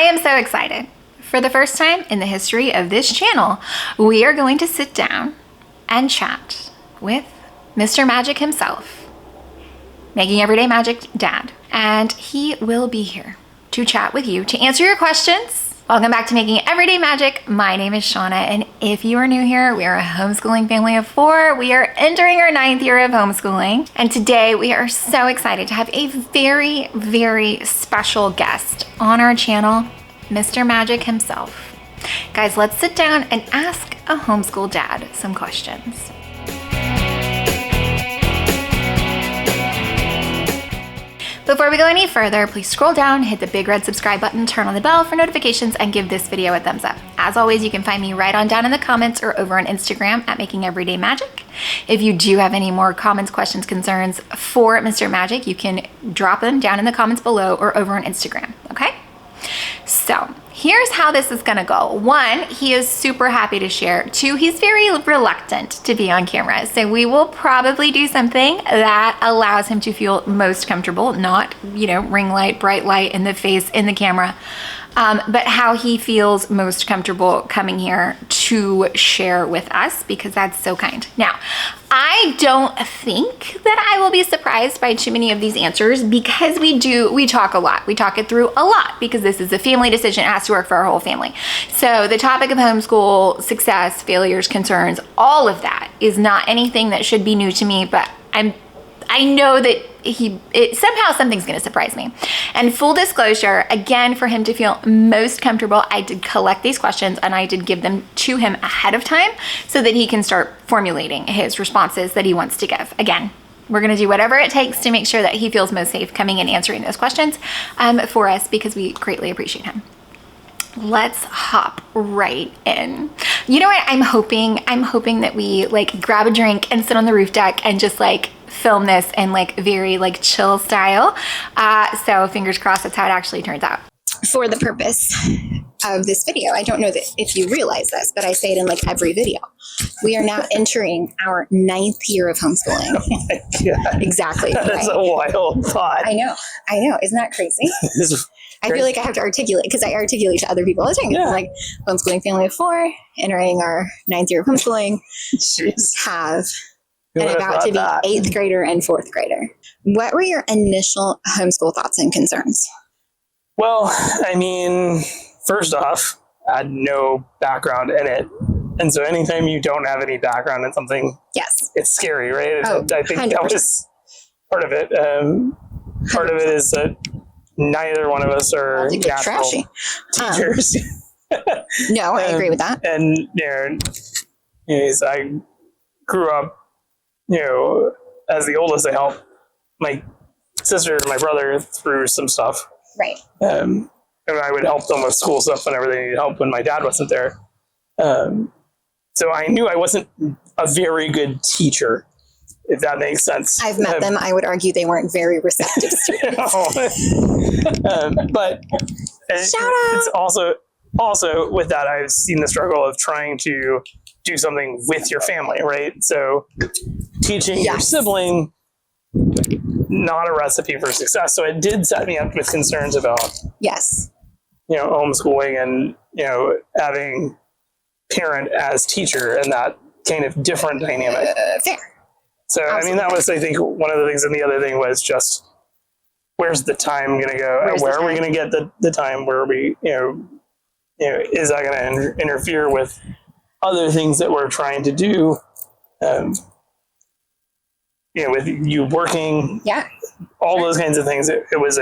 am so excited. For the first time in the history of this channel, we are going to sit down and chat with Mr. Magic himself, Making Everyday Magic Dad. And he will be here to chat with you, to answer your questions. Welcome back to Making Everyday Magic. My name is Shanna, and if you are new here, we are a homeschooling family of 4. We are entering our 9th year of homeschooling, and today we are so excited to have a very, very special guest on our channel, Mr. Magic himself. Guys, let's sit down and ask a homeschool dad some questions. Before we go any further, please scroll down, hit the big red subscribe button, turn on the bell for notifications, and give this video a thumbs up. As always, you can find me right on down in the comments or over on Instagram at Making Everyday Magic. If you do have any more comments, questions, concerns for Mr. Magic, you can drop them down in the comments below or over on Instagram, okay? So here's how this is gonna go. 1, he is super happy to share. 2, he's very reluctant to be on camera. So we will probably do something that allows him to feel most comfortable, not, ring light, bright light in the face, in the camera, but how he feels most comfortable coming here to share with us, because that's so kind. Now, I don't think that I will be surprised by too many of these answers, because we talk a lot. We talk it through a lot because this is a family decision. It has to work for our whole family. So the topic of homeschool, success, failures, concerns, all of that is not anything that should be new to me, but I know that somehow something's going to surprise me. And full disclosure, again, for him to feel most comfortable, I did collect these questions and I did give them to him ahead of time so that he can start formulating his responses that he wants to give. Again, we're going to do whatever it takes to make sure that he feels most safe coming and answering those questions for us, because we greatly appreciate him. Let's hop right in. You know what? I'm hoping that we grab a drink and sit on the roof deck and just film this in very chill style. So fingers crossed that's how it actually turns out. For the purpose of this video, I don't know that if you realize this, but I say it in every video. We are now entering our 9th year of homeschooling. Oh my God. Exactly. That's a wild thought. I know. Isn't that crazy? I feel like I have to articulate, because I articulate to other people all the time. Yeah. It's homeschooling family of 4, entering our 9th year of homeschooling. Jeez. And about to be 8th grader and 4th grader. What were your initial homeschool thoughts and concerns? Well, first off, I had no background in it. And so anytime you don't have any background in something, yes, it's scary, right? Oh, I think 100%. that was part of it. Part of it is that neither one of us are natural teachers. No, I agree with that. And, I grew up, as the oldest, I helped my sister and my brother through some stuff. Right. And I would help them with school stuff whenever they needed help when my dad wasn't there. So I knew I wasn't a very good teacher, if that makes sense. I've met them. I would argue they weren't very receptive students. But it's also with that, I've seen the struggle of trying to do something with your family, right? So teaching your sibling, not a recipe for success. So it did set me up with concerns about homeschooling and having parent as teacher and that kind of different dynamic. Fair. So absolutely. That was, I think, one of the things, and the other thing was just, where's the time going to go? Where are we going to get the time where we is that going to interfere with other things that we're trying to do, with you working, all those kinds of things. It was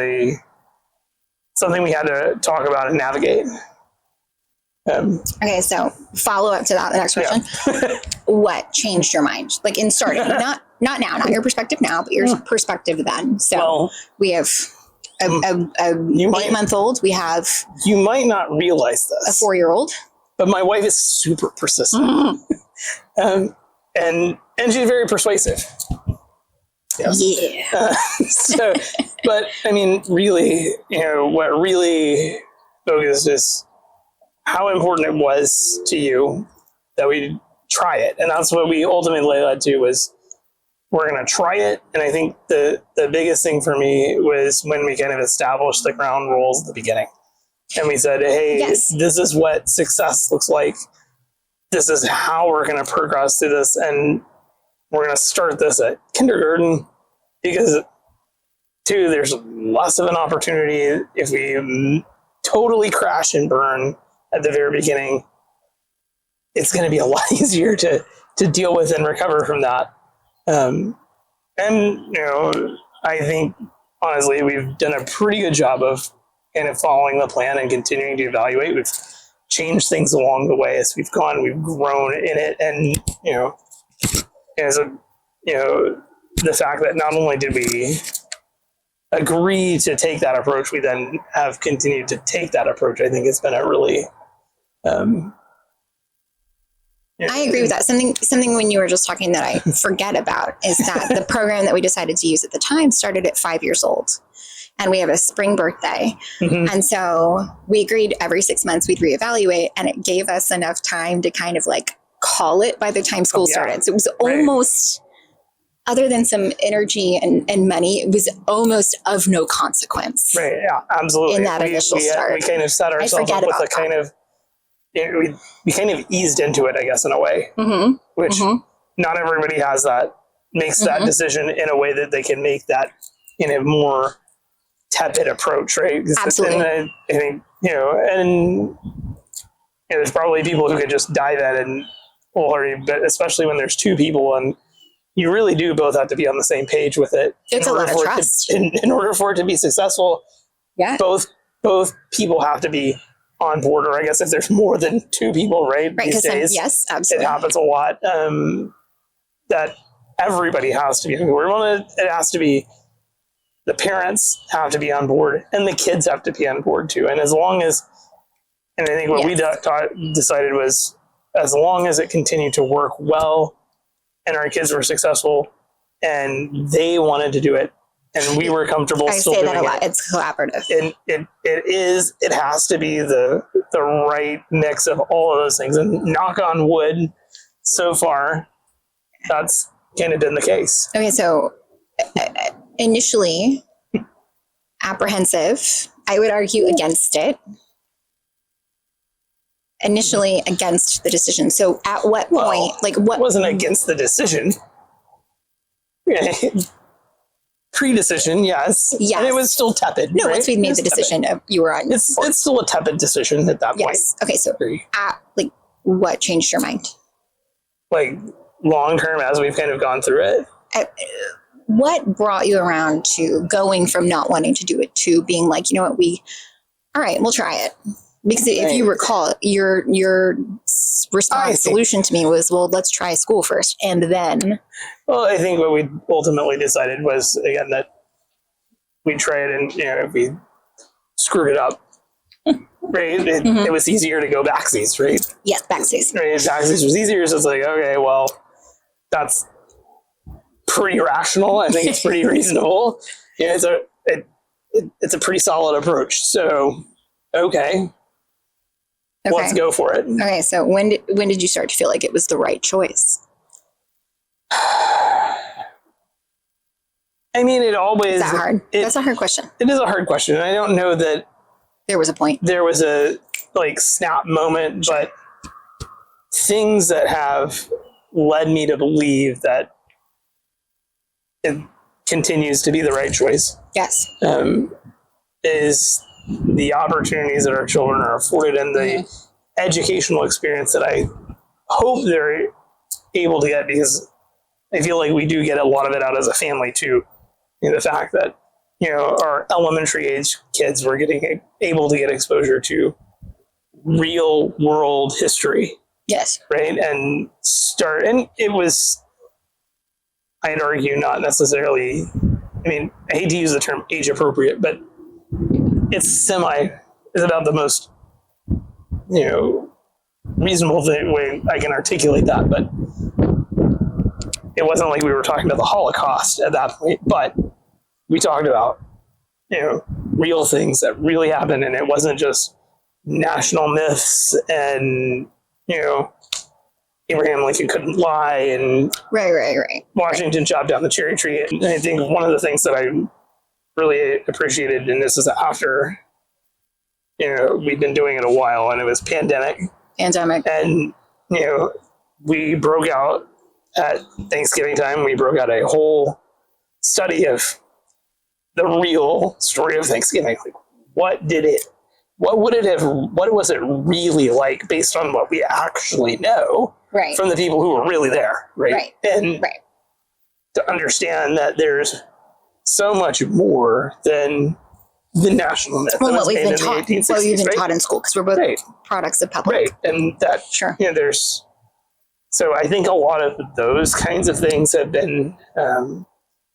something we had to talk about and navigate. Okay, so follow up to that, the next question. Yeah. What changed your mind? In starting, not now, not your perspective now, but your perspective then. So we have a 8-month-old. We have. You might not realize this. A 4-year-old. But my wife is super persistent, and she's very persuasive. Yes. Yeah. But really, what really focused is how important it was to you that we try it, and that's what we ultimately led to, was we're going to try it. And I think the biggest thing for me was when we kind of established the ground rules at the begining. and we said, hey, Yes. this is what success looks like. This is how we're going to progress through this. And we're going to start this at kindergarten because, two, there's less of an opportunity if we totally crash and burn at the very beginning. It's going to be a lot easier to deal with and recover from that. And, I think, honestly, we've done a pretty good job of kind of following the plan and continuing to evaluate. We've changed things along the way as we've gone. We've grown in it. And, the fact that not only did we agree to take that approach, we then have continued to take that approach. I think it's been a really... I agree with that. Something when you were just talking that I forget about is that the program that we decided to use at the time started at 5 years old. And we have a spring birthday. Mm-hmm. And so we agreed every 6 months we'd reevaluate, and it gave us enough time to kind of like call it by the time school started. So it was almost, other than some energy and money, it was almost of no consequence. Right. Yeah, absolutely. In that initial start. We kind of set ourselves up with a kind of, we kind of eased into it, I guess, in a way, mm-hmm. which mm-hmm. not everybody has that, makes mm-hmm. that decision in a way that they can make that in a more tepid approach, right? Absolutely. And I think, and there's probably people who could just dive in and wholeheartedly, but especially when there's two people and you really do both have to be on the same page with it. It's a lot of trust. In order for it to be successful, both people have to be on board, or I guess if there's more than two people, right? These days, yes, absolutely. It happens a lot. That everybody has to be on board. It has to be, the parents have to be on board, and the kids have to be on board too. And as long as, and I think what we decided was, as long as it continued to work well, and our kids were successful, and they wanted to do it, and we were comfortable still doing it. I say that a lot. It's collaborative. And it has to be the right mix of all of those things. And knock on wood, so far, that's kind of been the case. Okay, so initially apprehensive, I would argue against it. Initially against the decision. So at what point, what wasn't against the decision? Pre-decision, yes. Yes. And it was still tepid. No, right? once we'd made the decision, you were on. It's still a tepid decision at that point. Yes. Okay, so what changed your mind? Like long term, as we've kind of gone through it. What brought you around to going from not wanting to do it to being like, you know what, all right, we'll try it. Because if you recall, your solution to me was, well, let's try school first, and then. Well, I think what we ultimately decided was, again, that we'd try it, and if we screwed it up, right, it was easier to go backsies, right? Yes, backsies. Right, backsies was easier, so it's like, okay, well, that's pretty rational. I think it's pretty reasonable. It's a pretty solid approach. So, okay. Let's go for it. Okay, so when did you start to feel like it was the right choice? I mean, it always... Is that hard? That's a hard question. It is a hard question. I don't know that... There was a point. There was a, snap moment, but things that have led me to believe that it continues to be the right choice. Yes. Is the opportunities that our children are afforded and the educational experience that I hope they're able to get, because I feel like we do get a lot of it out as a family too. The fact that, our elementary age kids were able to get exposure to real world history. Yes. Right. And it was, I'd argue, not necessarily, I hate to use the term age appropriate, but it's about the most, reasonable way I can articulate that. But it wasn't like we were talking about the Holocaust at that point, but we talked about, real things that really happened. And it wasn't just national myths and, Abraham Lincoln couldn't lie and right. Washington chopped down the cherry tree. And I think one of the things that I really appreciated, and this is after we've been doing it a while, and it was pandemic. And, we broke out at Thanksgiving time. We broke out a whole study of the real story of Thanksgiving. Like, what was it really like based on what we actually know from the people who were really there, right? And to understand that there's so much more than the national myth. Well, what we've been taught, taught in school, because we're both products of public. Right, and that, so I think a lot of those kinds of things have been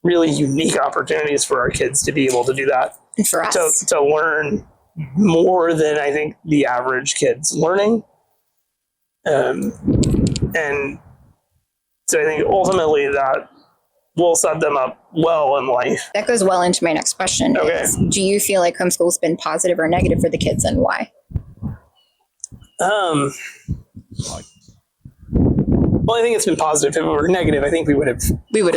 really unique opportunities for our kids to be able to do that. And for us. To learn more than I think the average kid's learning. And so I think ultimately that will set them up well in life. That goes well into my next question. Okay. Do you feel like homeschool's been positive or negative for the kids, and why? Well, I think it's been positive. If it were negative, I think we would have quit,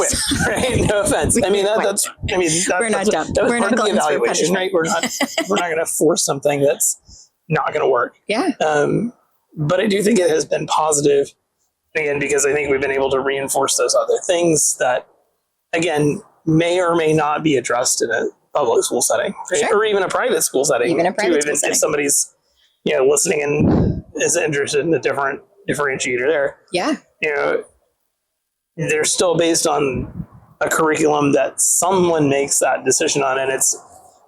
right? No offense. We're not done. That was part of the evaluation, right? We're not going to force something that's not going to work. Yeah. But I do think it has been positive, again, because I think we've been able to reinforce those other things that, again, may or may not be addressed in a public school setting, right? Or even a private school setting. If somebody's listening and is interested in the differentiator there. Yeah. They're still based on a curriculum that someone makes that decision on, and it's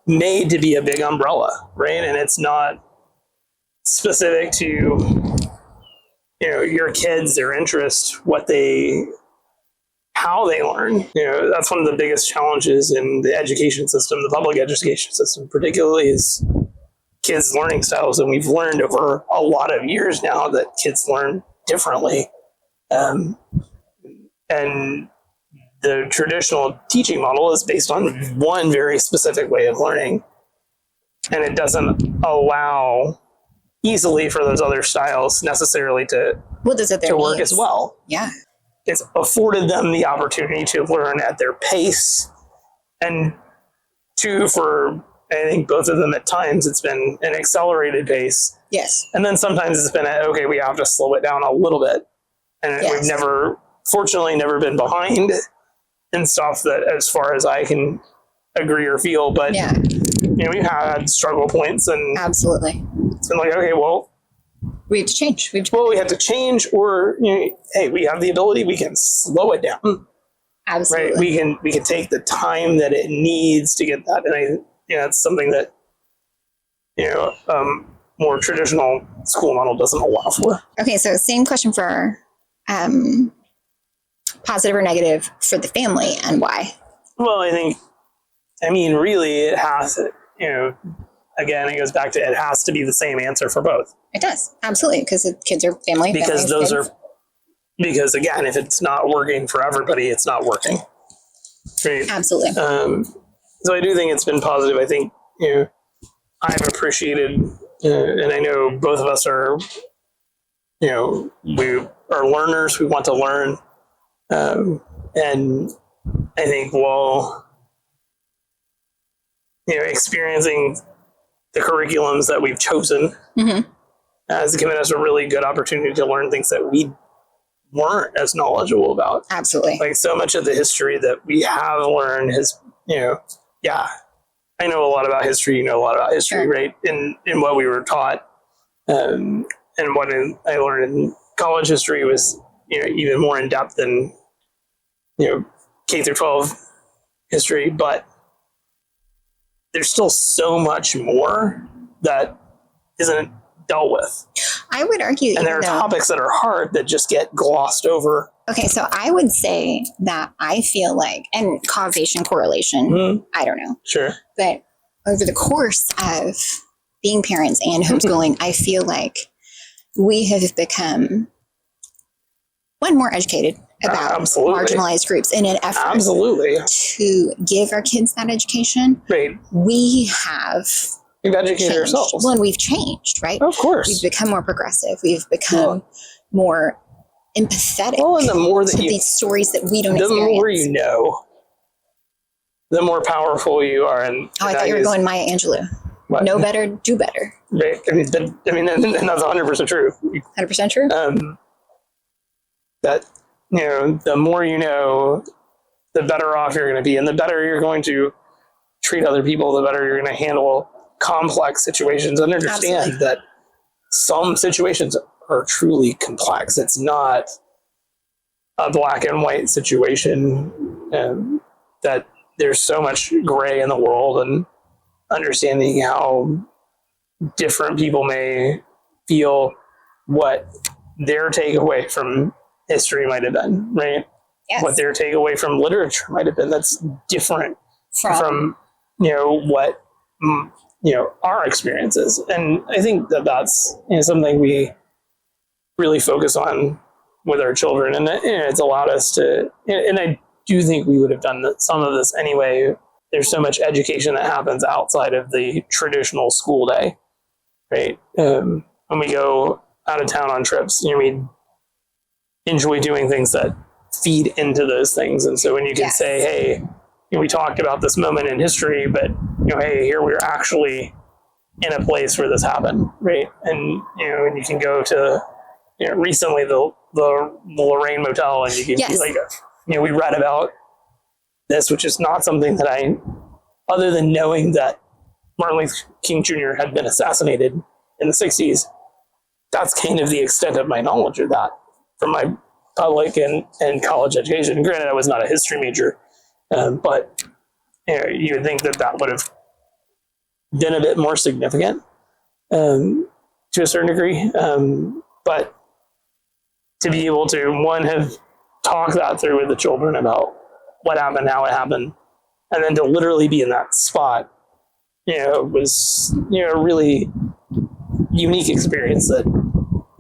made to be a big umbrella, right? And it's not specific to your kids, their interest, how they learn. That's one of the biggest challenges in the education system, the public education system, particularly, is kids' learning styles. And we've learned over a lot of years now that kids learn differently. And the traditional teaching model is based on one very specific way of learning. And it doesn't allow easily for those other styles necessarily to work as well. Yeah. It's afforded them the opportunity to learn at their pace. And for I think both of them at times, it's been an accelerated pace. Yes. And then sometimes it's been, okay, we have to slow it down a little bit. And we've fortunately never been behind in stuff that, as far as I can agree or feel, but we've had struggle points, and absolutely, it's been like, okay, well, we have to change. We have to change, or hey, we have the ability, we can slow it down. Absolutely, right? We can take the time that it needs to get that, and it's something that more traditional school model doesn't allow for. Okay, so same question for positive or negative for the family, and why? Well, really it has, again, it goes back to, it has to be the same answer for both. It does, absolutely, because the kids are family. Because because again, if it's not working for everybody, it's not working. Right? Absolutely. So I do think it's been positive. I think, I've appreciated, and I know both of us are, we are learners. We want to learn. And I think, experiencing the curriculums that we've chosen has given us a really good opportunity to learn things that we weren't as knowledgeable about. Absolutely. Like, so much of the history that we have learned has, I know a lot about history, a lot about history, right? In what we were taught. And what I learned in college history was, even more in depth than, K through 12 history, but there's still so much more that isn't dealt with. I would argue, and there are topics that are hard that just get glossed over. Okay, so I would say that I feel like, and causation, correlation, I don't know. Sure. But over the course of being parents and homeschooling, I feel like we have become, more educated about marginalized groups in an effort to give our kids that education. Right. We've educated ourselves. Well, and we've changed, right? Of course. We've become more progressive. We've become more empathetic. Well, and the more that these stories that we don't experience. The more you know, the more powerful you are. And I thought you were going Maya Angelou. What? Know better, do better. Right. And that's 100% true. 100% true. That, the more you know, the better off you're going to be, and the better you're going to treat other people, the better you're going to handle complex situations, and understand Absolutely. that some situations are truly complex. It's not a black and white situation, that there's so much gray in the world, and understanding how different people may feel, what their takeaway from history might have been, right? Yes. What their takeaway from literature might have been. That's different from what our experiences. And I think that's something we really focus on with our children, and it's allowed us to. And I do think we would have done some of this anyway. There's so much education that happens outside of the traditional school day, right? When we go out of town on trips, we enjoy doing things that feed into those things. And so when you can say, hey, we talked about this moment in history, but hey, here we're actually in a place where this happened, right? And and you can go to recently the Lorraine Motel, and you can be like, we read about this, which is not something that I, other than knowing that Martin Luther King Jr. had been assassinated in the 60s, that's kind of the extent of my knowledge of that from my public and college education. Granted, I was not a history major, but you would think that would have been a bit more significant to a certain degree. But to be able to, one, have talked that through with the children about what happened, how it happened, and then to literally be in that spot, was, a really unique experience that,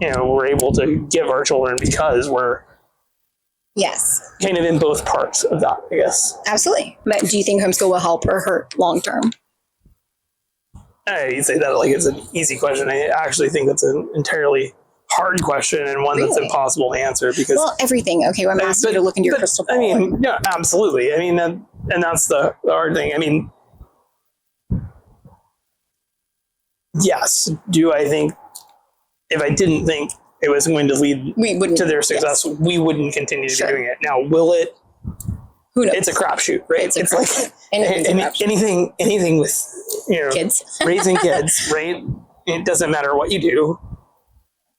we're able to give our children, because we're kind of in both parts of that, I guess. Absolutely. But do you think homeschool will help or hurt long term? You say that like it's an easy question. I actually think that's an entirely hard question, and one that's impossible to answer, because everything. Okay, well, I'm asking you to look into your crystal ball. I mean, yeah, absolutely. I mean, and that's the hard thing. I mean, yes. Do I think, if I didn't think it was going to lead to their success, we wouldn't continue to be doing it. Now, will it? Who knows? It's a crapshoot, right? It's like anything with kids, raising kids, right? It doesn't matter what you do.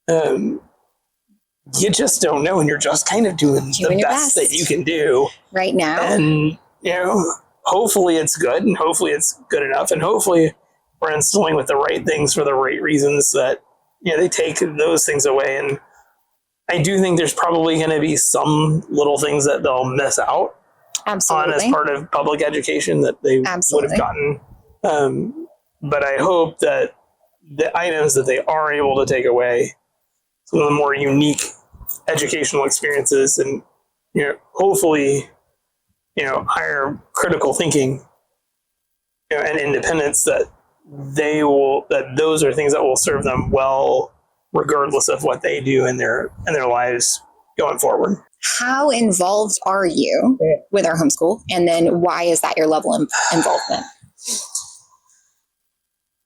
You just don't know, and you're just kind of doing the best that you can do right now. And hopefully it's good, and hopefully it's good enough, and hopefully we're instilling with the right things for the right reasons, that they take those things away. And I do think there's probably going to be some little things that they'll miss out on as part of public education that they would have gotten. But I hope that the items that they are able to take away, some of the more unique educational experiences, and hopefully higher critical thinking and independence, that those are things that will serve them well, regardless of what they do in their lives going forward. How involved are you with our homeschool, and then why is that your level of involvement?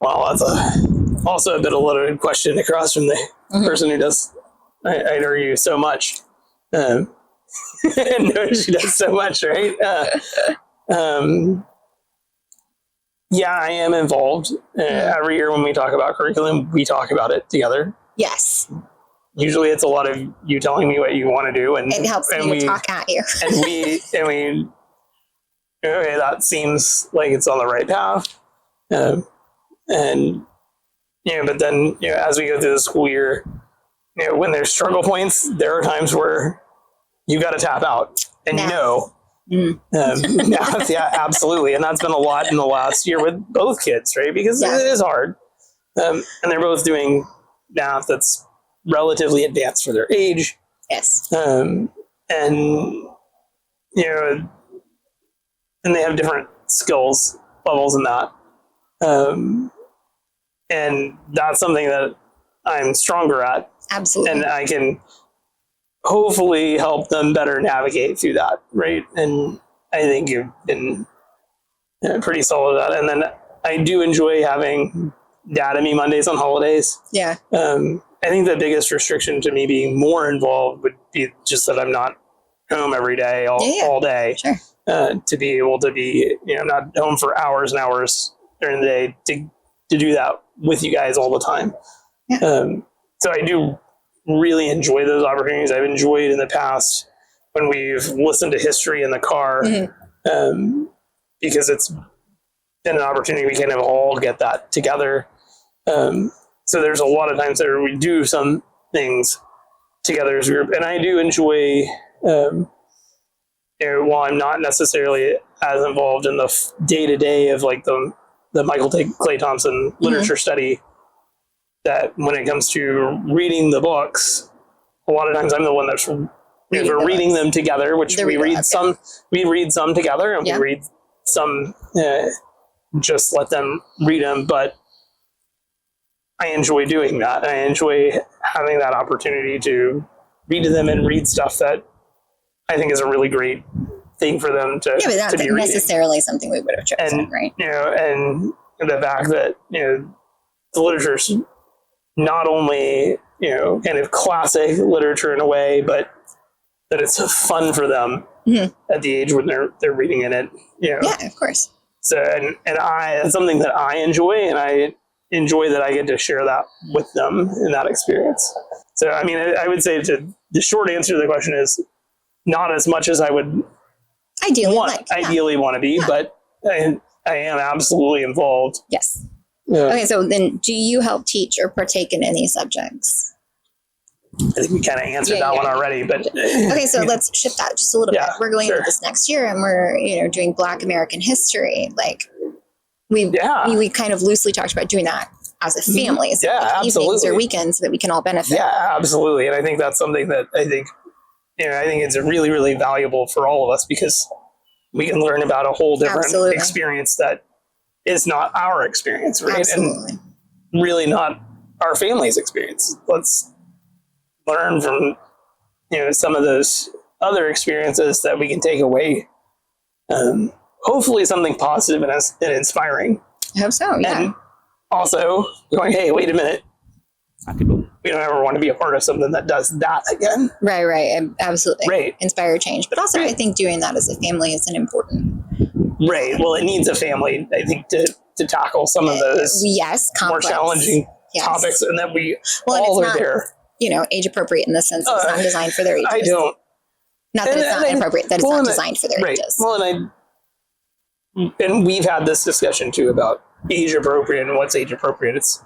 Well, that's also a bit of a loaded question across from the person who does, I'd argue, so much. No, she does so much, right? Yeah, I am involved. Every year when we talk about curriculum, we talk about it together. Yes. Usually it's a lot of you telling me what you want to do, and it helps me to talk at you. and we okay, that seems like it's on the right path. And but then as we go through the school year, when there's struggle points, there are times where you got to tap out, and yeah, absolutely. And that's been a lot in the last year with both kids, right? Because it is hard, and they're both doing math that's relatively advanced for their age. Yes. And and they have different skills levels in that. And that's something that I'm stronger at. Absolutely. And I can hopefully help them better navigate through that, right? And I think you've been pretty solid at that. And then I do enjoy having Dad and me Mondays on holidays. Yeah. I think the biggest restriction to me being more involved would be just that I'm not home every day, all day. Sure. To be able to be, not home for hours and hours during the day to do that with you guys all the time. Yeah. So I do really enjoy those opportunities. I've enjoyed in the past when we've listened to history in the car, because it's been an opportunity we kind of all get that together. So there's a lot of times that we do some things together as a group, and I do enjoy, while I'm not necessarily as involved in the day-to-day of like the Michael Clay Thompson literature study, that when it comes to reading the books, a lot of times I'm the one that's we're reading them together, which we read some together, and we read some, just let them read them. But I enjoy doing that. I enjoy having that opportunity to read to them and read stuff that I think is a really great thing for them to but not be necessarily reading. something we would have chosen, And, right? And the fact that, the literature's not only, kind of classic literature in a way, but that it's fun for them at the age when they're reading in it. Yeah, of course. So, and it's something that I enjoy, and I enjoy that I get to share that with them in that experience. So, I mean, I would say the short answer to the question is not as much as I would ideally want to be, but I am absolutely involved. Yes. Yeah. Okay, so then do you help teach or partake in any subjects? I think we kind of answered that one already, but okay, so let's shift that just a little bit. We're going into this next year, and we're doing Black American history. Like we kind of loosely talked about doing that as a family, so evenings or weekends, so that we can all benefit. Yeah, absolutely. And I think that's something that I think it's really, really valuable for all of us, because we can learn about a whole different experience that is not our experience, right? Absolutely. And really not our family's experience. Let's learn from, some of those other experiences that we can take away. Hopefully something positive and inspiring. I hope so, yeah. And also going, hey, wait a minute. We don't ever want to be a part of something that does that again. Right. Absolutely. Right. Inspire change. But also I think doing that as a family is an important. Right. Well, it needs a family, I think, to tackle some of those more challenging topics, and that we all are there. Age appropriate in the sense that it's not designed for their ages. I don't. Not that it's not inappropriate, that it's not designed for their ages. Well, and we've had this discussion too about age appropriate and what's age appropriate. It's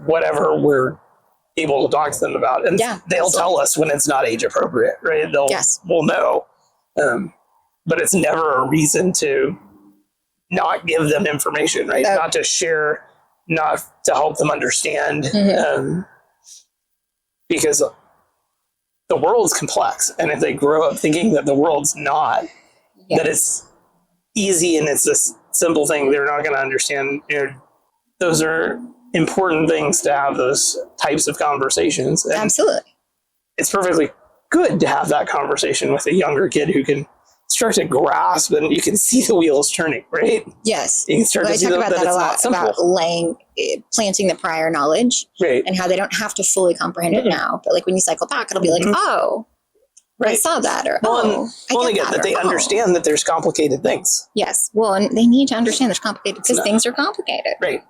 whatever we're able to talk to them about, and they'll tell us when it's not age appropriate, right? We'll know. But it's never a reason to not give them information, right? Not to share, not to help them understand, because the world's complex. And if they grow up thinking that the world's not, that it's easy and it's this simple thing, they're not going to understand. Those are important things to have, those types of conversations. And absolutely. It's perfectly good to have that conversation with a younger kid who can start to grasp, and you can see the wheels turning, right? Yes. You can start to see I talk about that a lot, about planting the prior knowledge, right? And how they don't have to fully comprehend it now, but like when you cycle back, it'll be like, I saw that, or I get that they understand that there's complicated things. Yes. Well, and they need to understand there's complicated, because things are complicated. Right.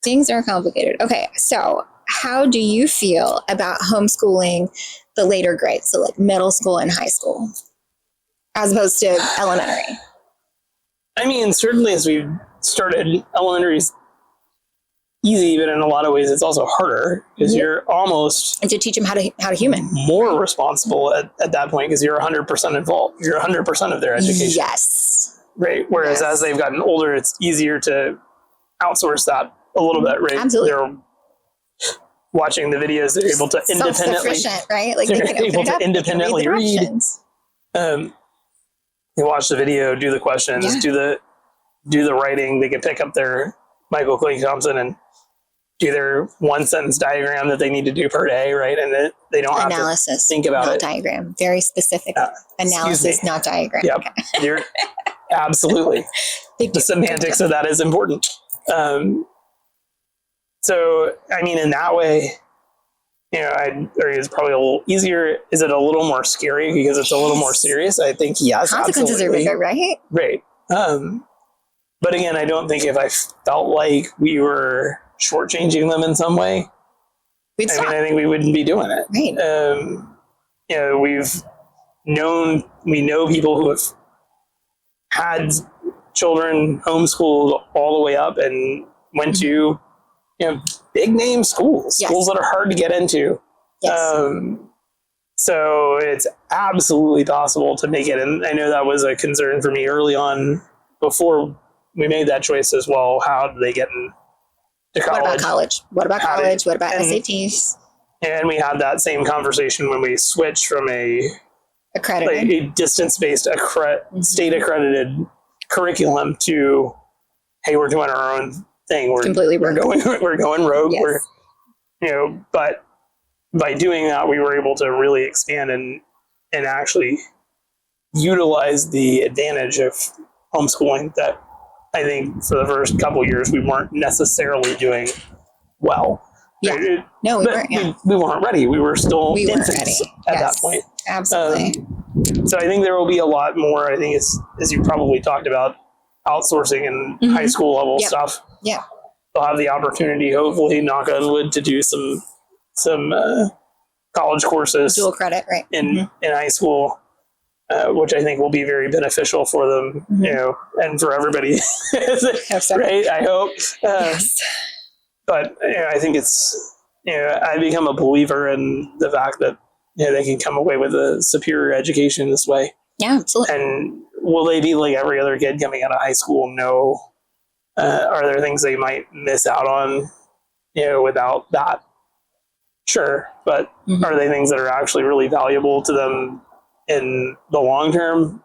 Things are complicated. Okay. So how do you feel about homeschooling the later grades? So like middle school and high school, as opposed to elementary? I mean, certainly as we started, elementary is easy, but in a lot of ways it's also harder, because you're almost... And to teach them how to human. More responsible at that point, because you're 100% involved. You're 100% of their education. Yes. Right? Whereas as they've gotten older, it's easier to outsource that a little bit, right? Absolutely. They're watching the videos, they're able to independently... Self-sufficient, right? Like they're able to independently read. They watch the video, do the questions, do the writing. They can pick up their Michael Clay Thompson and do their one sentence diagram that they need to do per day, right? And they don't have to think about not it. Diagram, very specific. Analysis, not diagram. Yep. Okay. Absolutely. The semantics of that is important. So, I mean, in that way, it's probably a little easier. Is it a little more scary because it's a little more serious? I think yes. Consequences absolutely. are bigger, right? Right. But again, I don't think if I felt like we were shortchanging them in some way, I think we wouldn't be doing it. Right. We know people who have had children homeschooled all the way up and went to, big name schools, schools that are hard to get into. Yes. So it's absolutely possible to make it. And I know that was a concern for me early on before we made that choice as well. How do they get into college? What about college? What about SATs? And we had that same conversation when we switched from a distance-based state accredited curriculum to, hey, we're doing our own thing. We're going rogue. Yes. But by doing that, we were able to really expand and actually utilize the advantage of homeschooling that I think for the first couple of years we weren't necessarily doing well. Yeah. Right? No, we weren't. Yeah. We weren't ready. We were still infants at that point. Absolutely. So I think there will be a lot more. I think as you probably talked about, outsourcing and high school level stuff. Yeah. They'll have the opportunity, hopefully, knock on wood, to do some college courses, dual credit, right? In high school, which I think will be very beneficial for them, and for everybody, right? I hope. Yes. But I think it's, I become a believer in the fact that they can come away with a superior education this way. Yeah, absolutely. And will they be like every other kid coming out of high school? No. Are there things they might miss out on, without that? Sure. But are they things that are actually really valuable to them in the long term?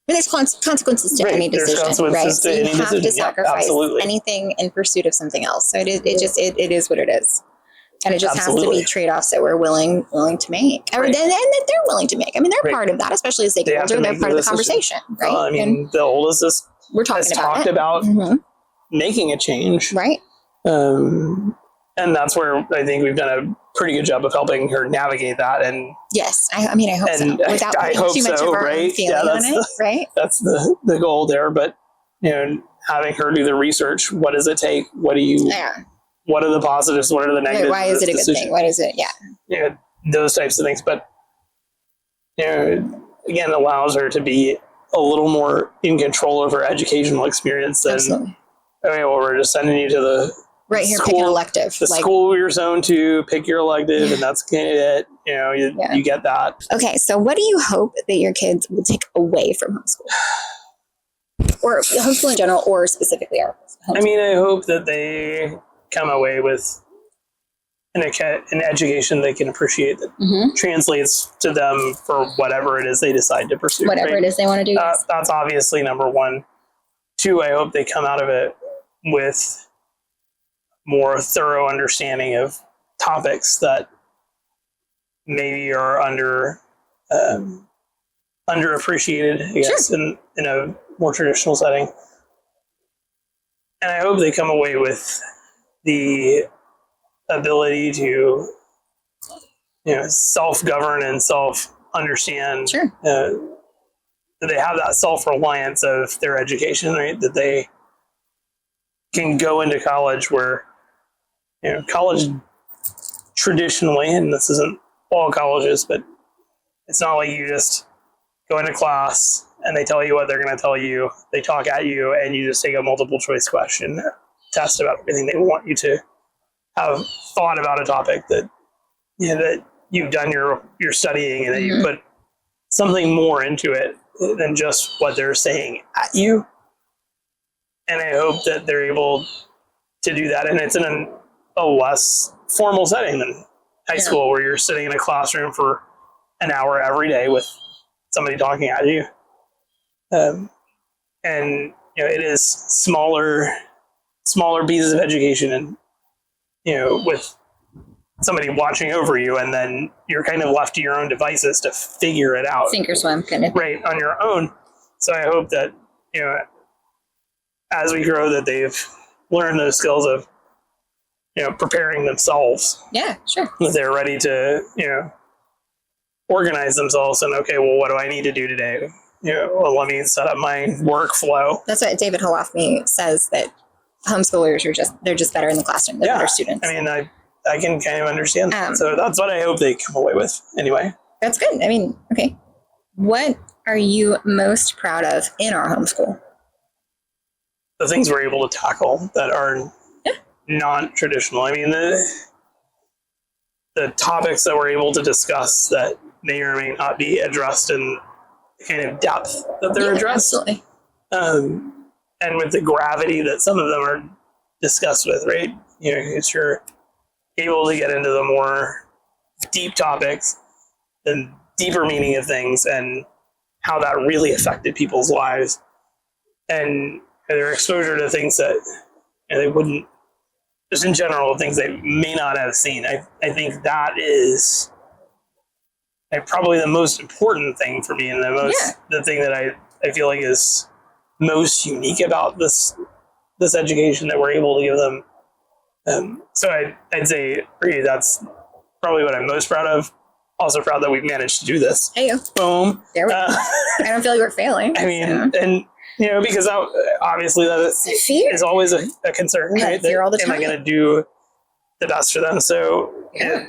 There's consequences to any decision, right? So you have to sacrifice anything in pursuit of something else. So it is what it is. And it just has to be trade-offs that we're willing to make, and that they're willing to make. I mean, they're part of that, especially as they get older. They're part of the conversation, right? The oldest has talked about making a change, right? And that's where I think we've done a pretty good job of helping her navigate that. And yes, I hope so. Without putting too much of our own feeling on it, right? That's the goal there. But having her do the research. What does it take? What are the positives? What are the negatives? Why is it a good thing? What is it? Yeah. Those types of things. But, again, allows her to be a little more in control of her educational experience than, absolutely. Okay, well, we're just sending you to the here, pick an elective. The school you're zoned to, pick your elective, and that's kind of it. You get that. Okay, so what do you hope that your kids will take away from homeschool? Or homeschool in general, or specifically our homeschool? I mean, I hope that they come away with an education they can appreciate that translates to them for whatever it is they decide to pursue. Whatever it is they want to do. That's obviously number one. Two, I hope they come out of it with more thorough understanding of topics that maybe are underappreciated, I guess, in a more traditional setting. And I hope they come away with the ability to, self-govern and self-understand. Sure. That they have that self-reliance of their education, right? That they can go into college where, college traditionally, and this isn't all colleges, but it's not like you just go into class and they tell you what they're going to tell you. They talk at you and you just take a multiple choice question test about everything. They want you to have thought about a topic that, that you've done your studying and that you put something more into it than just what they're saying at you. And I hope that they're able to do that. And it's in a less formal setting than high school, where you're sitting in a classroom for an hour every day with somebody talking at you. And, it is smaller pieces of education and, with somebody watching over you, and then you're kind of left to your own devices to figure it out. Sink or swim, kind of. Right, on your own. So I hope that, as we grow, that they've learned those skills of, preparing themselves. Yeah, sure. That they're ready to, organize themselves and, okay, well, what do I need to do today? Well, let me set up my workflow. That's what David Holofme says, that homeschoolers they're just better in the classroom. They're better students. I mean, I can kind of understand that. So that's what I hope they come away with anyway. That's good. I mean, okay. What are you most proud of in our homeschool? The things we're able to tackle that are non-traditional. I mean, the topics that we're able to discuss that may or may not be addressed in the kind of depth that they're addressed. Absolutely. And with the gravity that some of them are discussed with, right? If you're able to get into the more deep topics, the deeper meaning of things, and how that really affected people's lives, and their exposure to things that they wouldn't, just in general, things they may not have seen. I think that is probably the most important thing for me, and the thing that I feel like is most unique about this education that we're able to give them. So I'd say for you, that's probably what I'm most proud of. Also proud that we've managed to do this. Hey, boom. There we go. I don't feel like we're failing. I mean, and because obviously that is always a concern, right? Fear all the time. Am I going to do the best for them? So I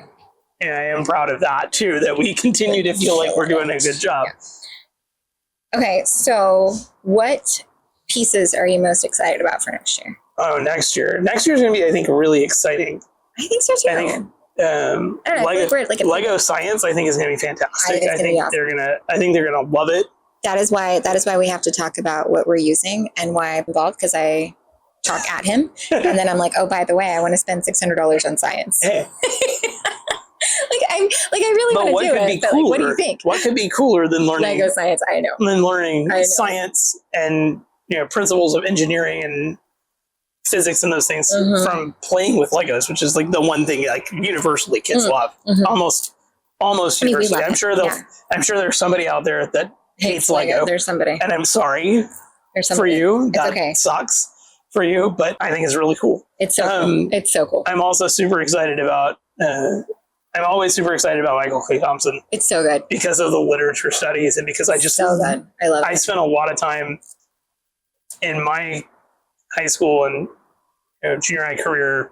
am proud of that too, that we continue to feel like we're doing a good job. Yeah. Okay, so what pieces are you most excited about for next year? Oh, next year. Next year is going to be, I think, really exciting. I think so too. I think Lego Science, I think, is going to be fantastic. I think they're gonna love it. That is why we have to talk about what we're using and why I'm involved, because I talk at him and then I'm like, oh, by the way, I want to spend $600 on science. Hey. I really want to do it. But what do you think? What could be cooler than learning Lego Science? I know. Than learning science and principles of engineering and physics and those things from playing with Legos, which is like the one thing like universally kids love, almost universally. I'm sure I'm sure there's somebody out there that hates Lego. There's somebody, and I'm sorry for you. That sucks for you, but I think it's really cool. It's so cool. It's so cool. I'm also super excited about. I'm always super excited about Michael Clay Thompson. It's so good because of the literature studies and because I just so good. I love it. I spent a lot of time in my high school and junior high career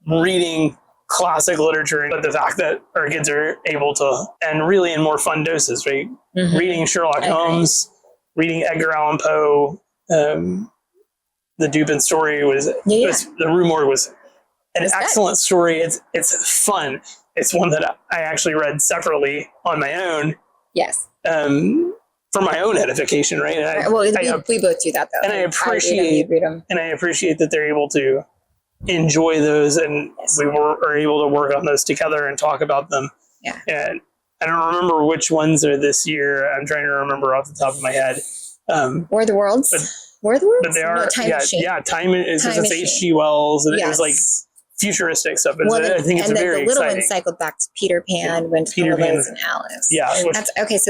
reading classic literature, but the fact that our kids are able to, and really in more fun doses, right? Reading Sherlock Holmes, reading Edgar Allan Poe, the Dupin story the Rue Morgue was an excellent story. It's fun. It's one that I actually read separately on my own. Yes. For my own edification, right? And we both do that though. And I appreciate that they're able to enjoy those, and we are able to work on those together and talk about them. Yeah. And I don't remember which ones are this year. I'm trying to remember off the top of my head. War of the Worlds. War of the Worlds. But they are. No, Time Machine. Yeah. Time is H.G. Wells, and it was like futuristic stuff. I think it's very exciting. And the little one cycled back to Peter Pan, Wind in the Willows, and Alice. Yeah. So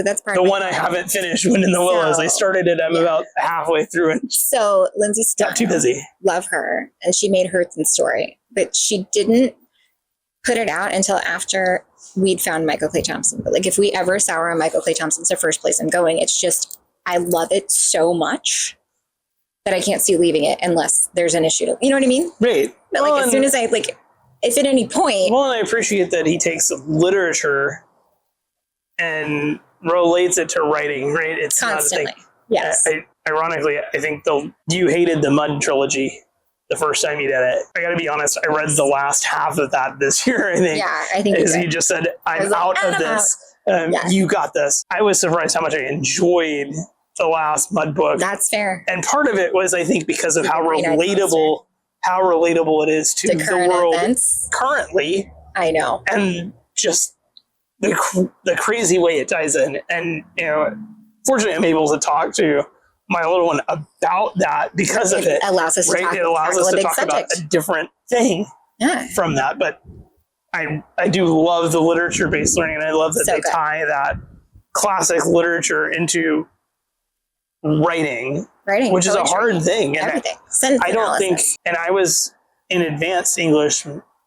that's part of the one I haven't finished, Wind in the Willows. I started it. I'm about halfway through it. So Lindsay Stein, too busy. Love her. And she made Herzen's story, but she didn't put it out until after we'd found Michael Clay Thompson. But like, if we ever sour on Michael Clay Thompson, it's the first place I'm going. It's just, I love it so much that I can't see leaving it unless there's an issue. You know what I mean? Right. But like, as soon as if at any point. Well, and I appreciate that he takes literature and relates it to writing, right? It's constantly. Not a thing. Yes. Ironically, I think you hated the Mud trilogy the first time you did it. I got to be honest, I read the last half of that this year, I think. Yeah, I think he just said, I'm out of this. You got this. I was surprised how much I enjoyed the last Mud book. That's fair. And part of it was, I think, because of how relatable it is to the world currently. I know. And just the crazy way it ties in. And, fortunately, I'm able to talk to my little one about that because of it. Allows us to talk, it allows us to talk about a different thing from that. But I do love the literature-based learning, and I love that they tie that classic literature into writing, which is a hard thing. And everything. I don't think, and I was in advanced English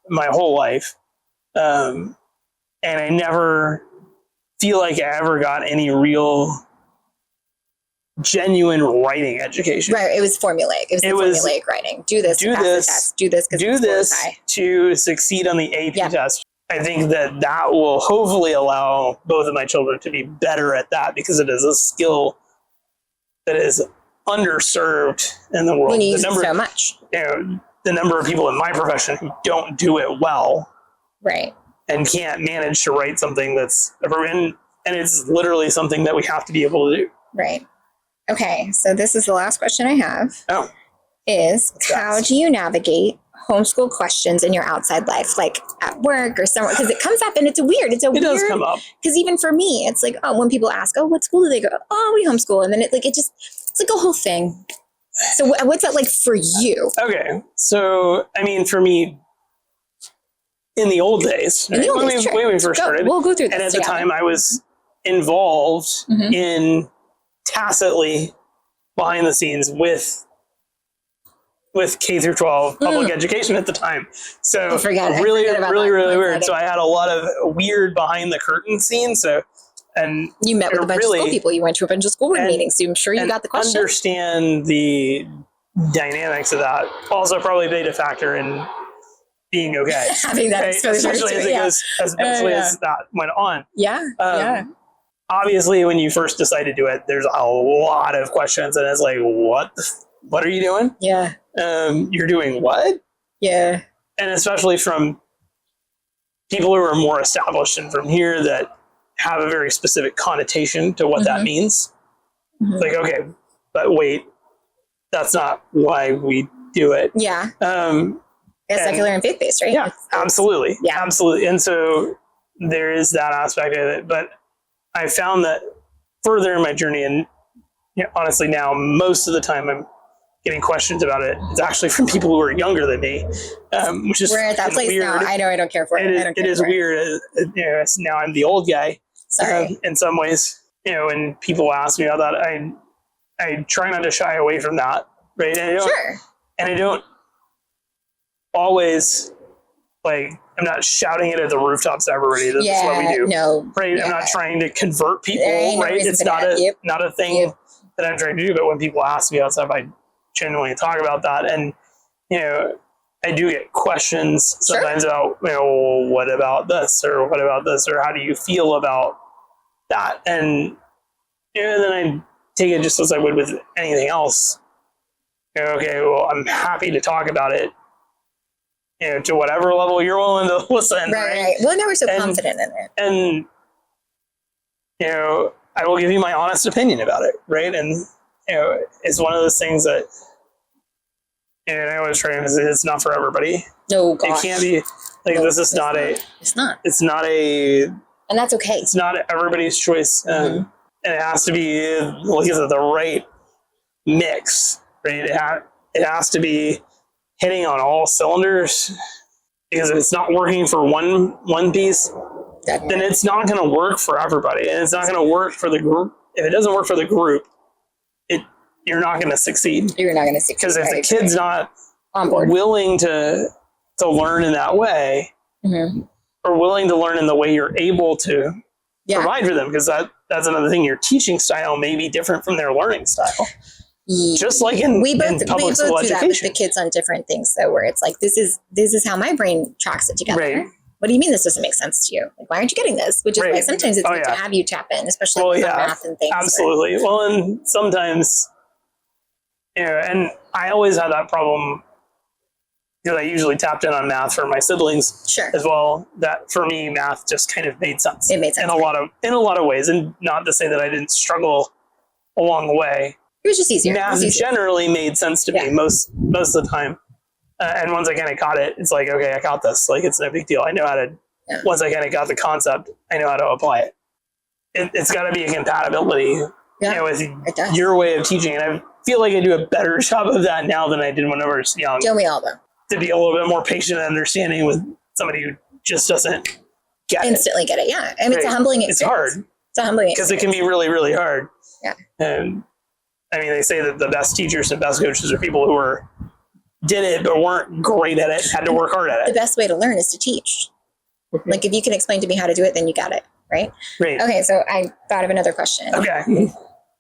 my whole life. And I never feel like I ever got any real genuine writing education. Right. It was formulaic. It was formulaic writing. Do this to pass the test. Do this to succeed on the AP test. I think that will hopefully allow both of my children to be better at that, because it is a skill that is underserved in the world. When you use it so much. The number of people in my profession who don't do it well. Right. And can't manage to write something that's written. And it's literally something that we have to be able to do. Right. Okay. So this is the last question I have. Oh. Is how do you navigate homeschool questions in your outside life, like at work or somewhere? Because it comes up and it's weird. It does come up. Because even for me, it's like, oh, when people ask, oh, what school do they go? Oh, we homeschool. And then it's like a whole thing. So what's that like for you? Okay. So, I mean, for me, in the old days, when we first started, we'll go through this and at the time I was involved in tacitly behind the scenes with K through 12 public education at the time. So really weird. So I had a lot of weird behind the curtain scenes. So, and you met with a bunch of school people. You went to a bunch of school board meetings. So I'm sure you got the question. Understand the dynamics of that. Also probably played a factor in being okay. Having that especially as that went on. Yeah. Obviously, when you first decide to do it, there's a lot of questions, and it's like, what are you doing? Yeah. You're doing what? Yeah. And especially from people who are more established and from here that have a very specific connotation to what that means. Like, okay, but wait, that's not why we do it. Yeah. It's secular and faith-based, right? Yeah, absolutely. Yeah. Absolutely. And so there is that aspect of it. But I found that further in my journey, and honestly now, most of the time I'm getting questions about it. It's actually from people who are younger than me, which is we're at that place weird. Now. I know I don't care for it. It is weird. Now I'm the old guy. Sorry. In some ways, when people ask me about that, I try not to shy away from that, right? And I don't always I'm not shouting it at the rooftops to everybody. This is what we do. No. Right. Yeah. I'm not trying to convert people, right? It's not a thing that I'm trying to do. But when people ask me about stuff, I genuinely talk about that. And, I do get questions sometimes about, what about this or what about this? Or how do you feel about that? And, then I take it just as I would with anything else. Okay, well, I'm happy to talk about it. To whatever level you're willing to listen. Right. Well, now we're so confident in it. And, I will give you my honest opinion about it. Right. And, it's one of those things that, I always try and say it's not for everybody. No, gosh. It can't be this is not it's not. It's not a. And that's okay. It's not everybody's choice. And it has to be, the right mix. Right. It has to be hitting on all cylinders, because if it's not working for one piece, then it's not going to work for everybody, and it's not going to work for the group. If it doesn't work for the group, you're not going to succeed. You're not going to succeed because if the kid's not on board, willing to learn in that way, or willing to learn in the way you're able to provide for them, because that's another thing. Your teaching style may be different from their learning style. Just like in public school education. That with the kids on different things, though, where it's like, this is how my brain tracks it together. Right. What do you mean this doesn't make sense to you? Like, why aren't you getting this? Which is why sometimes it's good to have you tap in, especially with math and things. Absolutely. Well, and sometimes, and I always had that problem, because I usually tapped in on math for my siblings as well. That for me, math just kind of made sense. It made sense in a lot of ways, and not to say that I didn't struggle along the way. It was just easier. Math generally made sense to me most of the time. And once I kind of got it, it's like, okay, I got this. Like, it's no big deal. I know how to, once I kind of got the concept, I know how to apply it. It's got to be a compatibility with your way of teaching. And I feel like I do a better job of that now than I did when I was young. Don't we all, though? To be a little bit more patient and understanding with somebody who just doesn't instantly get it. Yeah. I mean, it's a humbling experience. It's hard. It's a humbling experience. Because it can be really, really hard. Yeah. And I mean, they say that the best teachers and best coaches are people who did it but weren't great at it, had to work hard at The it. best way to learn is to teach. Like if you can explain to me how to do it, then you got it, right? Right. Okay, so I thought of another question. Okay.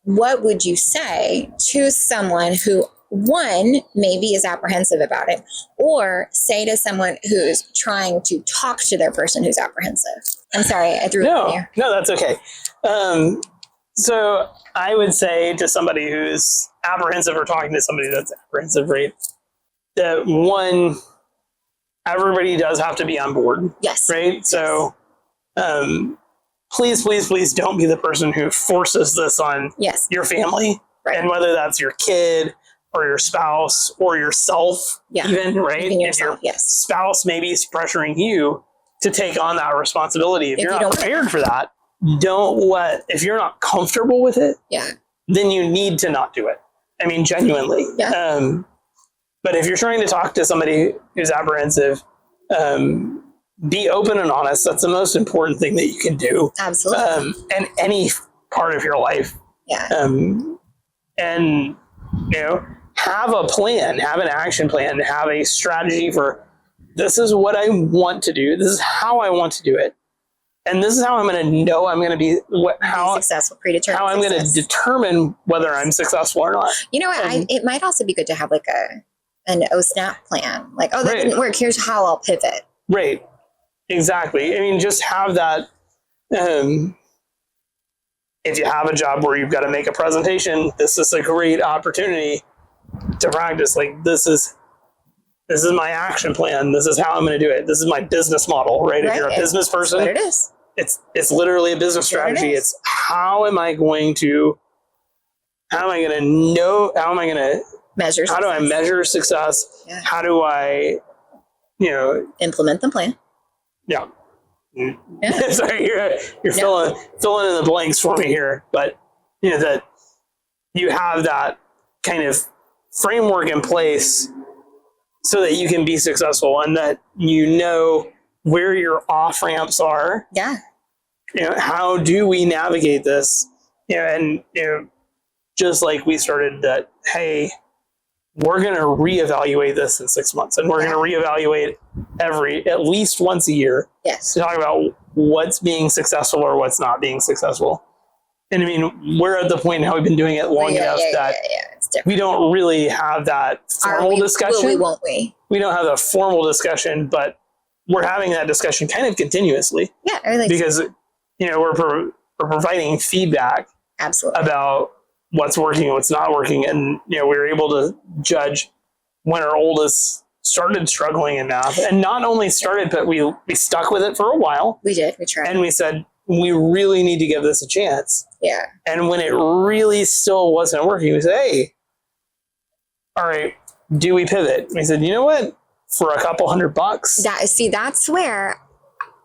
What would you say to someone who, one, maybe is apprehensive about it, or say to someone who's trying to talk to their person who's apprehensive? I'm sorry, I threw it in there. No, that's okay. So I would say to somebody who's apprehensive or talking to somebody that's apprehensive, right, that one, everybody does have to be on board. Yes. Right? Yes. So please don't be the person who forces this on Yes. your family. Right. And whether that's your kid or your spouse or yourself, even, right? Even If yourself, your yes. spouse maybe is pressuring you to take on that responsibility. If you're not prepared for that, if you're not comfortable with it, then you need to not do it. I mean, genuinely. Yeah. But if you're trying to talk to somebody who's apprehensive, be open and honest. That's the most important thing that you can do. Absolutely. In any part of your life. Yeah. And, have a plan, have an action plan, have a strategy for this is what I want to do. This is how I want to do it. And this is how I'm going to know I'm going to be successful, predetermined. How I'm going to determine whether I'm successful or not. You know what? It might also be good to have like an snap plan. Like, that didn't work. Here's how I'll pivot. Right. Exactly. I mean, just have that. If you have a job where you've got to make a presentation, this is a great opportunity to practice. Like, this is my action plan. This is how I'm going to do it. This is my business model, right? If you're a business person, what it is. It's literally a business strategy. It's how am I going to measure success? How do I measure success? Yeah. How do I, implement the plan? Yeah. Sorry, you're filling in the blanks for me here, but that you have that kind of framework in place so that you can be successful and that where your off ramps are. Yeah. How do we navigate this? And just like we started that, hey, we're going to reevaluate this in 6 months, and we're going to reevaluate at least once a year. Yes. To talk about what's being successful or what's not being successful. And I mean, we're at the point now, we've been doing it long enough that we don't really have that formal discussion. Will we, won't we? We don't have a formal discussion, but we're having that discussion kind of continuously. Yeah. I like because, we're providing feedback. Absolutely. About what's working and what's not working. And, we were able to judge when our oldest started struggling in math, and not only started, but we stuck with it for a while. We did. We tried. And we said, we really need to give this a chance. Yeah. And when it really still wasn't working, we said, hey, all right, do we pivot? And we said, you know what? For a couple $100. That's where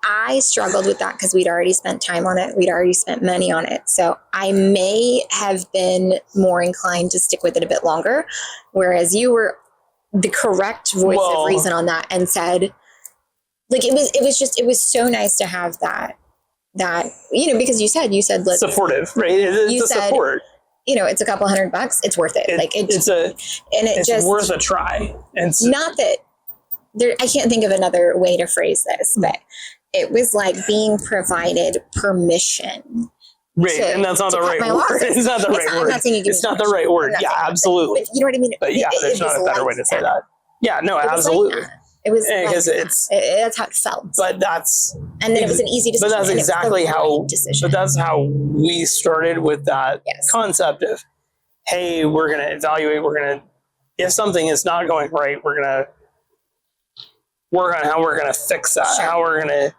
I struggled with that, because we'd already spent time on it. We'd already spent money on it. So I may have been more inclined to stick with it a bit longer, whereas you were the correct voice of reason on that and said, like, it was so nice to have that, because you said, let's supportive, right? It's support. It's a couple $100. It's worth it. It's worth a try. And not that I can't think of another way to phrase this, but it was like being provided permission. Right, and that's not the right word. It's not the right word. It's not the right word. Yeah, absolutely. But you know what I mean? But yeah, there's not a better way to say that. Yeah, no, absolutely. It was because that's how it felt. But that's it was an easy decision. But that's exactly how. Decision. But that's how we started with that concept of, hey, we're going to evaluate. If something is not going right, we're going to work on how we're going to fix that. Sure. How we're going to,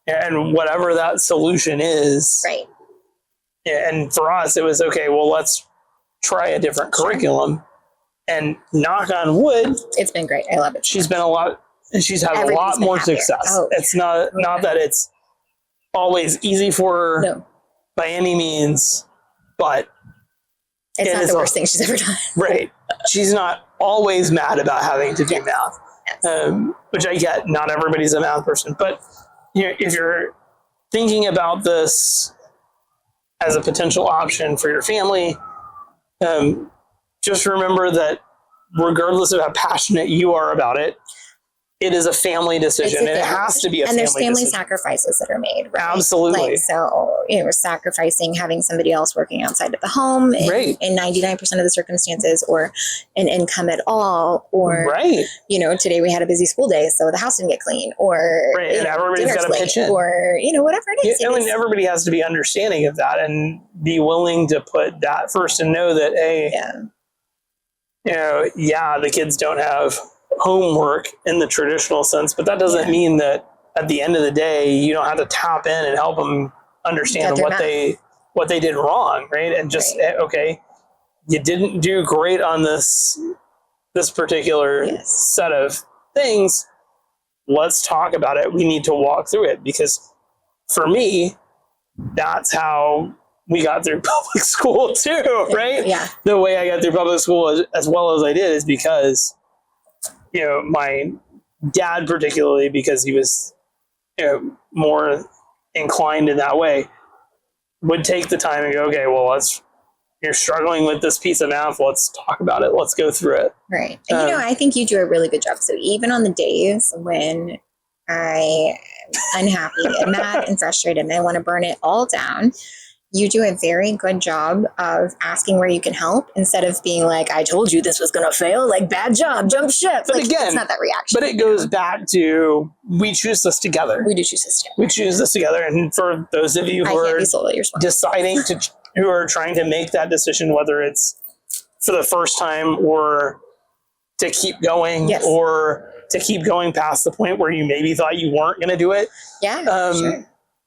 and whatever that solution is. Right. And for us, it was, okay, well, let's try a different curriculum. And knock on wood, it's been great. I love it. She's had a lot more success. Oh, it's not that it's always easy for her by any means, but it's not the worst thing she's ever done. Right. She's not always mad about having to do math, which I get. Not everybody's a math person, but if you're thinking about this as a potential option for your family, just remember that regardless of how passionate you are about it, it is a family decision. It has to be a family decision. And there's family sacrifices that are made, right? Absolutely. Like, so, we're sacrificing having somebody else working outside of the home in 99% of the circumstances, or an income at all, or, today we had a busy school day, so the house didn't get clean, or, and everybody's got to pitch in. Or, whatever it is. And everybody has to be understanding of that and be willing to put that first and know that, hey, the kids don't have homework in the traditional sense, but that doesn't mean that at the end of the day you don't have to tap in and help them understand what they did wrong, right? And just okay, you didn't do great on this particular set of things. Let's talk about it. We need to walk through it, because for me, that's how we got through public school too, right? Yeah. The way I got through public school as well as I did is because my dad, particularly because he was, more inclined in that way, would take the time and go, okay, well, you're struggling with this piece of math. Let's talk about it. Let's go through it. Right. And, I think you do a really good job. So even on the days when I am unhappy and mad and frustrated and I want to burn it all down, you do a very good job of asking where you can help, instead of being like, I told you this was going to fail, like, bad job, jump ship. But again, it's not that reaction. But it goes back to, we choose this together. We do choose this together. We choose this together. And for those of you who are deciding who are trying to make that decision, whether it's for the first time or to keep going, or to keep going past the point where you maybe thought you weren't going to do it.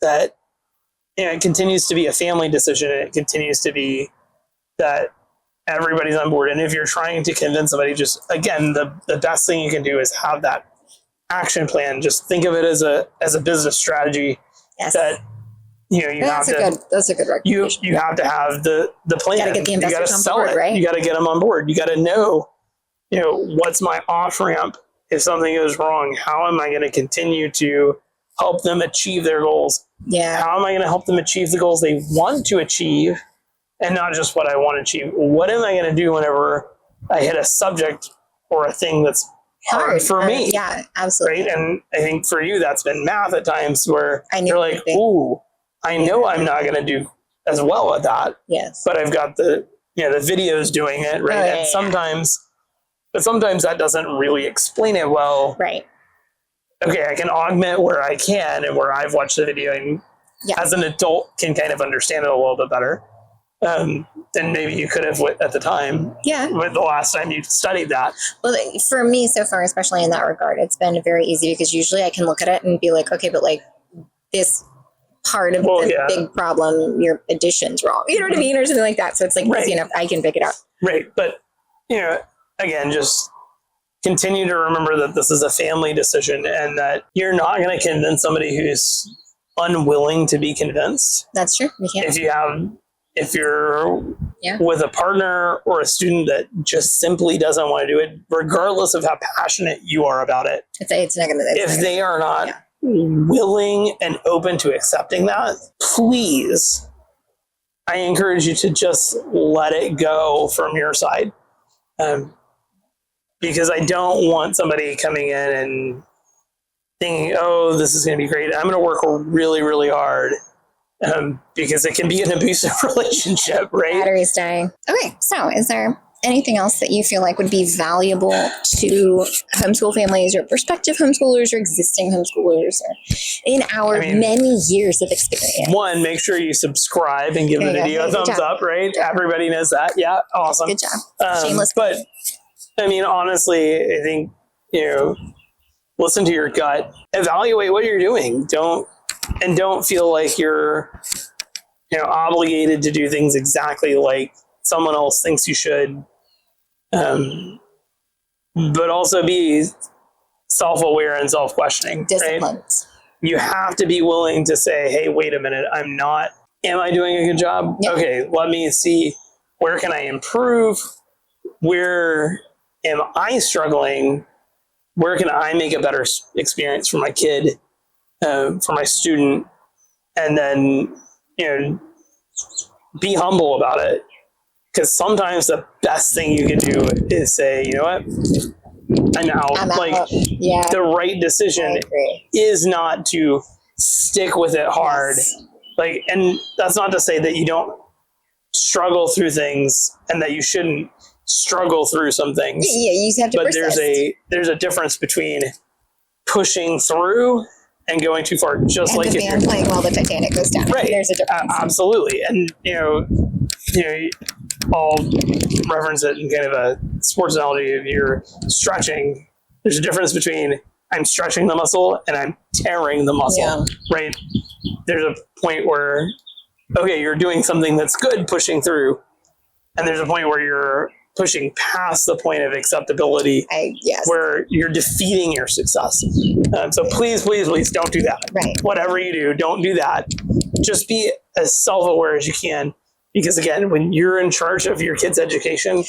That, it continues to be a family decision, and it continues to be that everybody's on board. And if you're trying to convince somebody, just, again, the best thing you can do is have that action plan. Just think of it as a business strategy that, that's a good recommendation. You have to have the plan. You got to get the investors on board, right? You got to get them on board. You got to know, what's my off ramp if something goes wrong? How am I going to continue to help them achieve their goals? How am I going to help them achieve the goals they want to achieve, and not just what I want to achieve? What am I going to do whenever I hit a subject or a thing that's hard for me? Yeah, absolutely. Right. And I think for you, that's been math at times where you're like, ooh, I know I'm not going to do as well at that. Yes. But I've got the videos doing it. Right. And sometimes that doesn't really explain it well. Right. Okay, I can augment where I can and where I've watched the video, and as an adult can kind of understand it a little bit better than maybe you could have at the time. With the last time you studied that. Well, for me so far, especially in that regard, it's been very easy, because usually I can look at it and be like, okay, but like this part of the big problem, your addition's wrong. You know what I mean? Or something like that. So it's like easy enough. I can pick it up. Right. But, again, just continue to remember that this is a family decision, and that you're not going to convince somebody who's unwilling to be convinced. That's true. We can't. If you're with a partner or a student that just simply doesn't want to do it, regardless of how passionate you are about it, it's not going to. If they are not willing and open to accepting that, please, I encourage you to just let it go from your side. Because I don't want somebody coming in and thinking, oh, this is going to be great. I'm going to work really, really hard, because it can be an abusive relationship, right? Battery's dying. Okay, so is there anything else that you feel like would be valuable to homeschool families, or prospective homeschoolers, or existing homeschoolers, or in our many years of experience? One, make sure you subscribe and give the video a thumbs up, right? Everybody knows that. Yeah, awesome. Good job. Shameless. But honestly, I think, listen to your gut, evaluate what you're doing. Don't feel like you're, obligated to do things exactly like someone else thinks you should. But also be self-aware and self-questioning. Disciplined. Right? You have to be willing to say, hey, wait a minute, am I doing a good job? Yep. Okay, let me see, where can I improve? Where am I struggling? Where can I make a better experience for my kid, for my student? And then, be humble about it. Because sometimes the best thing you can do is say, you know what, I'm out. The right decision is not to stick with it hard. Yes. And that's not to say that you don't struggle through things and that you shouldn't struggle through some things. Yeah, you have to But persist. there's a difference between pushing through and going too far, just and like the band playing while the Titanic goes down. Right. There's a difference. Absolutely. And, I'll reference it in kind of a sports analogy. If you're stretching, there's a difference between I'm stretching the muscle and I'm tearing the muscle, right? There's a point where, okay, you're doing something that's good pushing through. And there's a point where you're pushing past the point of acceptability where you're defeating your success. So please don't do that. Right. Whatever you do, don't do that. Just be as self-aware as you can. Because again, when you're in charge of your kids' education,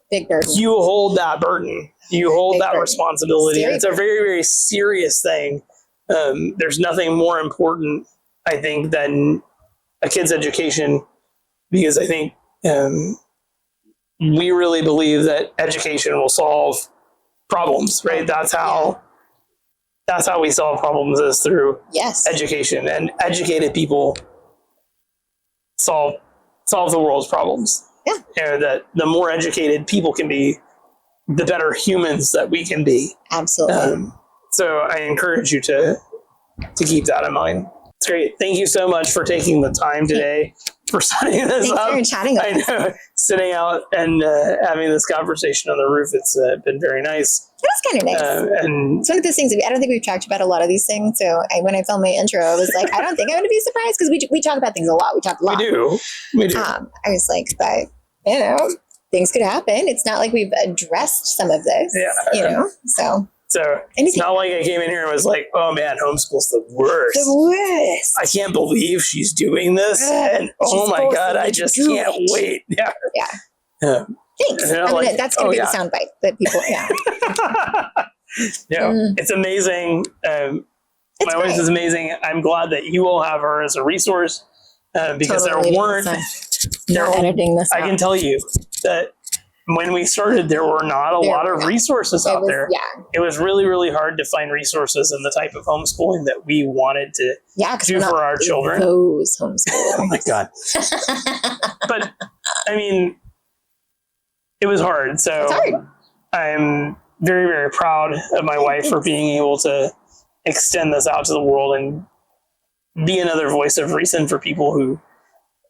big burden. You hold that burden. You hold that responsibility. It's a very, very serious thing. There's nothing more important, I think, than a kid's education, because I think we really believe that education will solve problems, right? That's how we solve problems, is through education, and educated people solve the world's problems. Yeah. That the more educated people can be, the better humans that we can be. Absolutely. So I encourage you to keep that in mind. It's great. Thank you so much for taking the time today for setting this up. Thanks for chatting with us. Sitting out and having this conversation on the roof. It's been very nice. It was kind of nice. And it's one of those things, I don't think we've talked about a lot of these things. So when I filmed my intro, I was like, I don't think I'm going to be surprised, because we talk about things a lot. We talk a lot. We do. I was like, but, things could happen. It's not like we've addressed some of this, So it's not like I came in here and was like, oh man, homeschool's the worst. The worst. I can't believe she's doing this. And oh my God, I just can't wait. Yeah. Thanks. That's going to be the soundbite that people, It's amazing. My wife is amazing. I'm glad that you all have her as a resource, because there weren't. Editing this. I can tell you that when we started, there were not a lot of resources out there. It was really, really hard to find resources in the type of homeschooling that we wanted to do for our children. Those homeschooling. Oh my God. But I mean, it was hard. So I'm very, very proud of my wife for being able to extend this out to the world and be another voice of reason for people who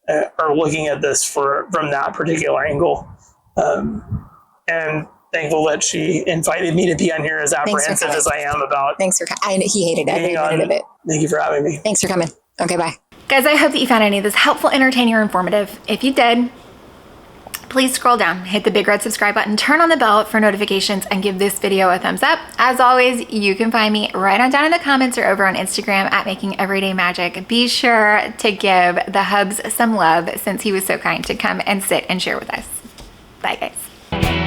are looking at this from that particular angle. And thankful that she invited me to be on here, as apprehensive as I am about. Thanks for coming. He hated every minute of it. Thank you for having me. Thanks for coming. Okay, bye. Guys, I hope that you found any of this helpful, entertaining, or informative. If you did, please scroll down, hit the big red subscribe button, turn on the bell for notifications, and give this video a thumbs up. As always, you can find me right on down in the comments or over on Instagram at Making Everyday Magic. Be sure to give the hubs some love, since he was so kind to come and sit and share with us. Bye, guys.